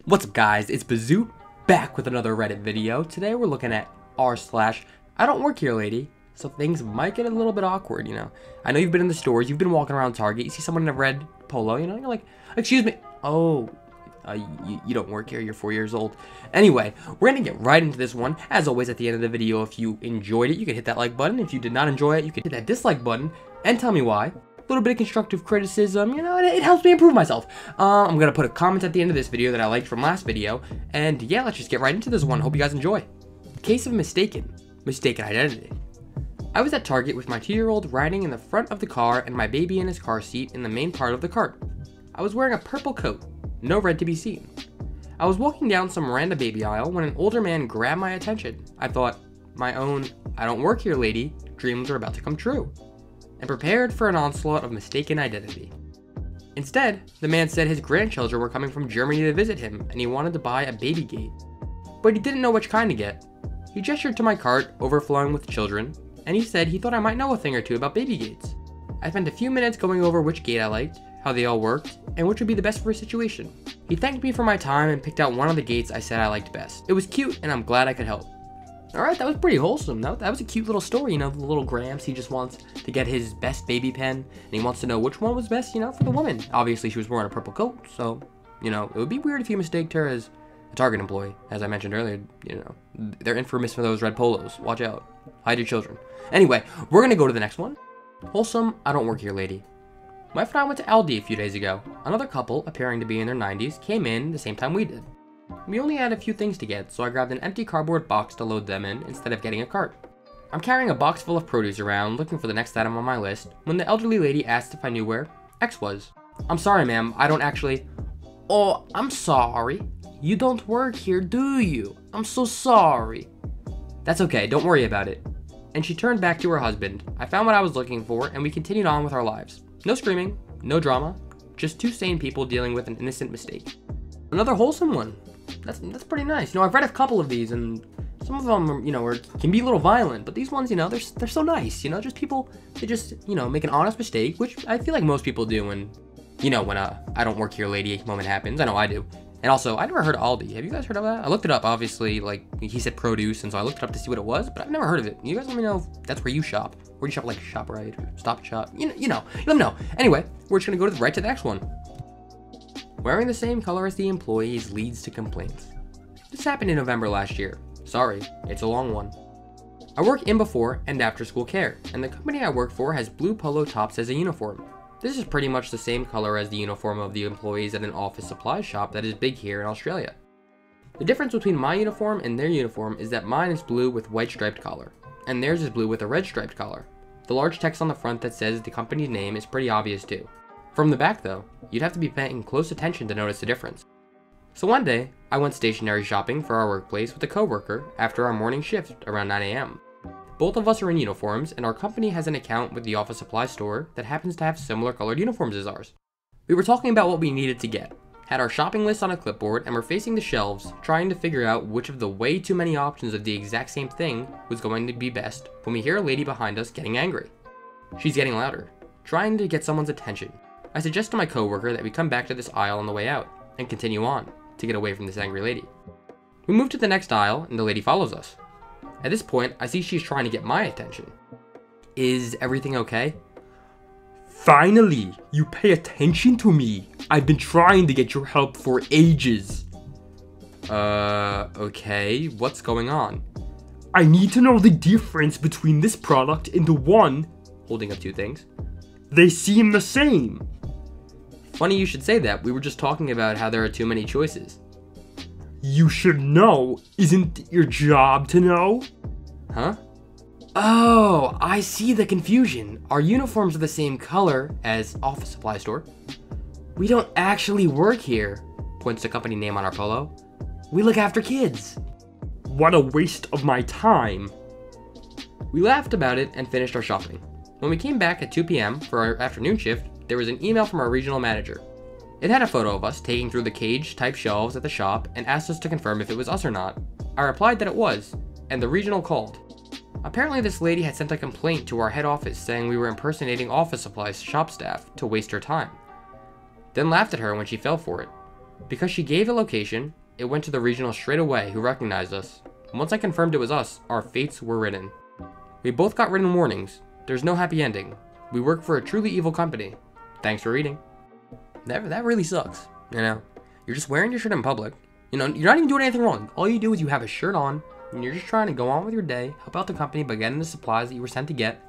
What's up guys, it's Bizute back with another Reddit video. Today we're looking at r/IDontWorkHereLady, so things might get a little bit awkward, you know. I know you've been in the stores, you've been walking around Target, you see someone in a red polo, you know, you're like, excuse me, oh, you don't work here, you're 4 years old. Anyway, we're gonna get right into this one. As always, at the end of the video, if you enjoyed it, you can hit that like button. If you did not enjoy it, you can hit that dislike button and tell me why. A little bit of constructive criticism, you know, it helps me improve myself. I'm gonna put a comment at the end of this video that I liked from last video, and yeah, let's just get right into this one. Hope you guys enjoy. Case of mistaken identity. I was at Target with my 2-year-old riding in the front of the car and my baby in his car seat in the main part of the cart. I was wearing a purple coat, no red to be seen. I was walking down some random baby aisle when an older man grabbed my attention. I thought, my own "I don't work here, lady" dreams were about to come true, and prepared for an onslaught of mistaken identity. Instead, the man said his grandchildren were coming from Germany to visit him and he wanted to buy a baby gate. But he didn't know which kind to get. He gestured to my cart, overflowing with children, and he said he thought I might know a thing or two about baby gates. I spent a few minutes going over which gate I liked, how they all worked, and which would be the best for his situation. He thanked me for my time and picked out one of the gates I said I liked best. It was cute and I'm glad I could help. Alright, that was pretty wholesome. That was a cute little story, you know, the little Gramps, he just wants to get his best baby pen, and he wants to know which one was best, you know, for the woman. Obviously, she was wearing a purple coat, so, you know, it would be weird if he mistaked her as a Target employee. As I mentioned earlier, you know, they're infamous for those red polos. Watch out. Hide your children. Anyway, we're gonna go to the next one. Wholesome, I don't work here, lady. My friend and I went to Aldi a few days ago. Another couple, appearing to be in their 90s, came in the same time we did. We only had a few things to get, so I grabbed an empty cardboard box to load them in instead of getting a cart. I'm carrying a box full of produce around, looking for the next item on my list, when the elderly lady asked if I knew where X was. I'm sorry, ma'am, I don't actually... Oh, I'm sorry. You don't work here, do you? I'm so sorry. That's okay, don't worry about it. And she turned back to her husband. I found what I was looking for, and we continued on with our lives. No screaming, no drama, just two sane people dealing with an innocent mistake. Another wholesome one. That's pretty nice. You know, I've read a couple of these, and some of them, you know, can be a little violent, but these ones, you know, they're so nice. You know, just people, they just, you know, make an honest mistake, which I feel like most people do when, you know, when I don't work here, lady moment happens. I know I do. And also, I never heard of Aldi. Have you guys heard of that? I looked it up, obviously, like, he said produce, and so I looked it up to see what it was, but I've never heard of it. You guys let me know if that's where you shop. Where do you shop, like ShopRite or Stop Shop? You know, let me know. Anyway, we're just gonna go right to the next one. Wearing the same color as the employees leads to complaints. This happened in November last year. Sorry, it's a long one. I work in before and after school care, and the company I work for has blue polo tops as a uniform. This is pretty much the same color as the uniform of the employees at an office supply shop that is big here in Australia. The difference between my uniform and their uniform is that mine is blue with white striped collar, and theirs is blue with a red striped collar. The large text on the front that says the company's name is pretty obvious too. From the back though, you'd have to be paying close attention to notice the difference. So one day, I went stationery shopping for our workplace with a coworker after our morning shift around 9 AM. Both of us are in uniforms, and our company has an account with the office supply store that happens to have similar colored uniforms as ours. We were talking about what we needed to get, had our shopping list on a clipboard, and were facing the shelves, trying to figure out which of the way too many options of the exact same thing was going to be best when we hear a lady behind us getting angry. She's getting louder, trying to get someone's attention. I suggest to my coworker that we come back to this aisle on the way out, and continue on, to get away from this angry lady. We move to the next aisle, and the lady follows us. At this point, I see she's trying to get my attention. Is everything okay? Finally, you pay attention to me. I've been trying to get your help for ages. Okay, what's going on? I need to know the difference between this product and the one, holding up two things. They seem the same. Funny you should say that, we were just talking about how there are too many choices. You should know. Isn't it your job to know? Huh? Oh, I see the confusion. Our uniforms are the same color as office supply store. We don't actually work here, points the company name on our polo. We look after kids. What a waste of my time. We laughed about it and finished our shopping. When we came back at 2 PM for our afternoon shift, there was an email from our regional manager. It had a photo of us taking through the cage-type shelves at the shop and asked us to confirm if it was us or not. I replied that it was, and the regional called. Apparently this lady had sent a complaint to our head office saying we were impersonating office supplies shop staff to waste her time. Then laughed at her when she fell for it. Because she gave a location, it went to the regional straight away, who recognized us. Once I confirmed it was us, our fates were written. We both got written warnings. There's no happy ending. We work for a truly evil company. Thanks for reading. That really sucks, you know? You're just wearing your shirt in public. You know, you're not even doing anything wrong. All you do is you have a shirt on, and you're just trying to go on with your day, help out the company by getting the supplies that you were sent to get.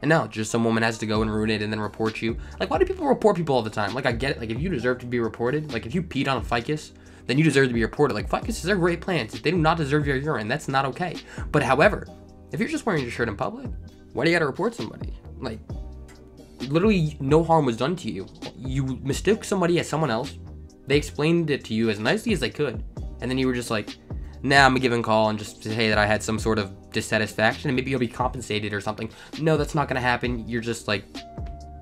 And now, just some woman has to go and ruin it and then report you. Like, why do people report people all the time? Like, I get it. Like, if you deserve to be reported, like, if you peed on a ficus, then you deserve to be reported. Like, ficuses are great plants. They do not deserve your urine. That's not okay. But however, if you're just wearing your shirt in public, why do you gotta report somebody? Like, literally no harm was done to you. You mistook somebody as someone else. They explained it to you as nicely as they could. And then you were just like, nah, I'm gonna give him a call and just say that I had some sort of dissatisfaction and maybe you'll be compensated or something. No, that's not gonna happen. You're just like,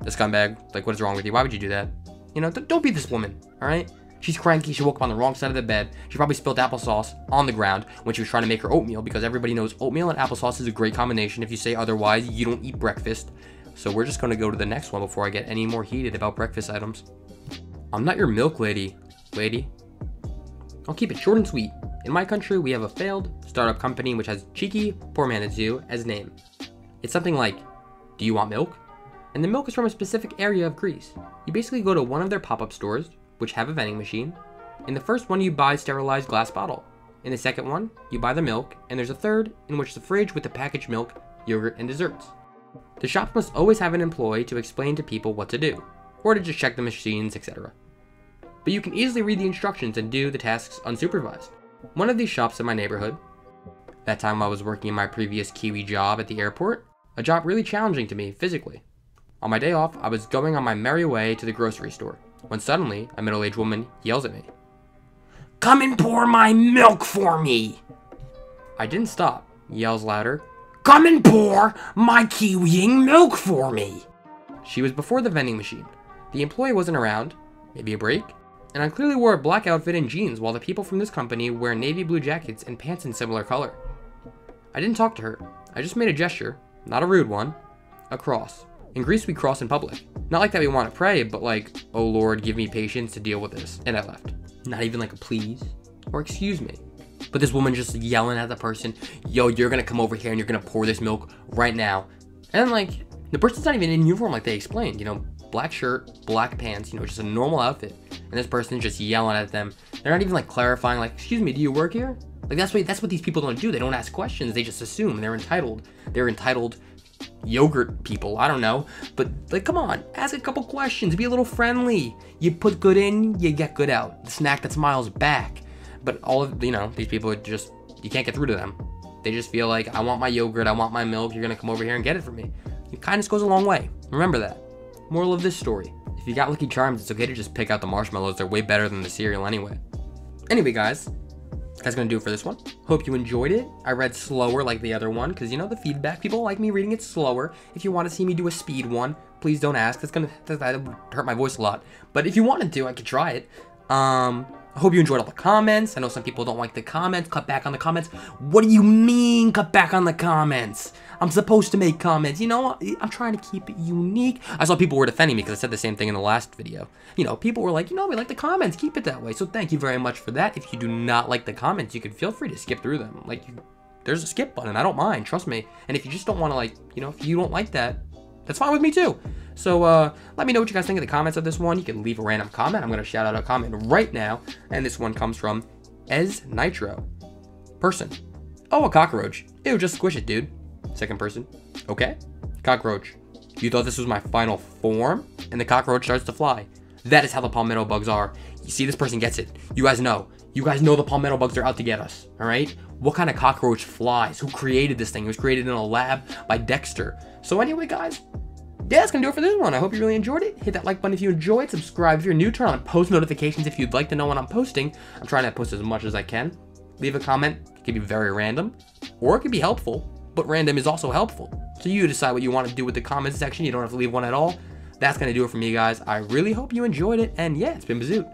this scumbag. Like, what is wrong with you? Why would you do that? You know, don't be this woman, all right? She's cranky. She woke up on the wrong side of the bed. She probably spilled applesauce on the ground when she was trying to make her oatmeal, because everybody knows oatmeal and applesauce is a great combination. If you say otherwise, you don't eat breakfast. So we're just going to go to the next one before I get any more heated about breakfast items. I'm not your milk lady. I'll keep it short and sweet. In my country, we have a failed startup company which has Cheeky Poor Man Zoo as name. It's something like, do you want milk? And the milk is from a specific area of Greece. You basically go to one of their pop-up stores, which have a vending machine. In the first one, you buy sterilized glass bottle. In the second one, you buy the milk, and there's a third in which the fridge with the packaged milk, yogurt, and desserts. The shop must always have an employee to explain to people what to do, or to just check the machines, etc. But you can easily read the instructions and do the tasks unsupervised. One of these shops in my neighborhood, that time I was working in my previous Kiwi job at the airport, a job really challenging to me physically. On my day off, I was going on my merry way to the grocery store, when suddenly a middle-aged woman yells at me. Come and pour my milk for me! I didn't stop. Yells louder. Come and pour my kiwiing milk for me! She was before the vending machine. The employee wasn't around, maybe a break, and I clearly wore a black outfit and jeans while the people from this company wear navy blue jackets and pants in similar color. I didn't talk to her. I just made a gesture, not a rude one, a cross. In Greece, we cross in public. Not like that we want to pray, but like, oh Lord, give me patience to deal with this. And I left. Not even like a please or excuse me. But this woman just yelling at the person, yo, you're gonna come over here and you're gonna pour this milk right now. And like, the person's not even in uniform like they explained, you know, black shirt, black pants, you know, just a normal outfit. And this person's just yelling at them. They're not even like clarifying, like, excuse me, do you work here? Like, that's what these people don't do. They don't ask questions. They just assume. They're entitled yogurt people. I don't know. But like, come on, ask a couple questions. Be a little friendly. You put good in, you get good out. The snack that smiles back. But all of, you know, these people are just, you can't get through to them. They just feel like, I want my yogurt, I want my milk, you're gonna come over here and get it for me. It kindness goes a long way. Remember that. Moral of this story. If you got Lucky Charms, it's okay to just pick out the marshmallows. They're way better than the cereal anyway. Anyway, guys, that's gonna do it for this one. Hope you enjoyed it. I read slower like the other one, because you know the feedback. People like me reading it slower. If you want to see me do a speed one, please don't ask. That would hurt my voice a lot. But if you wanted to, I could try it. I hope you enjoyed all the comments. I know some people don't like the comments. Cut back on the comments. What do you mean, cut back on the comments? I'm supposed to make comments. You know, I'm trying to keep it unique. I saw people were defending me because I said the same thing in the last video. You know, people were like, you know, we like the comments. Keep it that way. So thank you very much for that. If you do not like the comments, you can feel free to skip through them. Like, there's a skip button. I don't mind. Trust me. And if you just don't want to, like, you know, if you don't like that, that's fine with me too. So let me know what you guys think in the comments of this one. You can leave a random comment. I'm going to shout out a comment right now. And this one comes from Ez Nitro. Person. Oh, a cockroach. Ew, just squish it, dude. Second person. Okay. Cockroach. You thought this was my final form? And the cockroach starts to fly. That is how the palmetto bugs are. You see, this person gets it. You guys know. You guys know the palmetto bugs are out to get us. All right? What kind of cockroach flies? Who created this thing? It was created in a lab by Dexter. So anyway, guys, yeah, that's going to do it for this one. I hope you really enjoyed it. Hit that like button if you enjoyed. Subscribe if you're new. Turn on post notifications if you'd like to know when I'm posting. I'm trying to post as much as I can. Leave a comment. It can be very random, or it can be helpful, but random is also helpful. So you decide what you want to do with the comment section. You don't have to leave one at all. That's going to do it for me, guys. I really hope you enjoyed it. And yeah, it's been Bizute.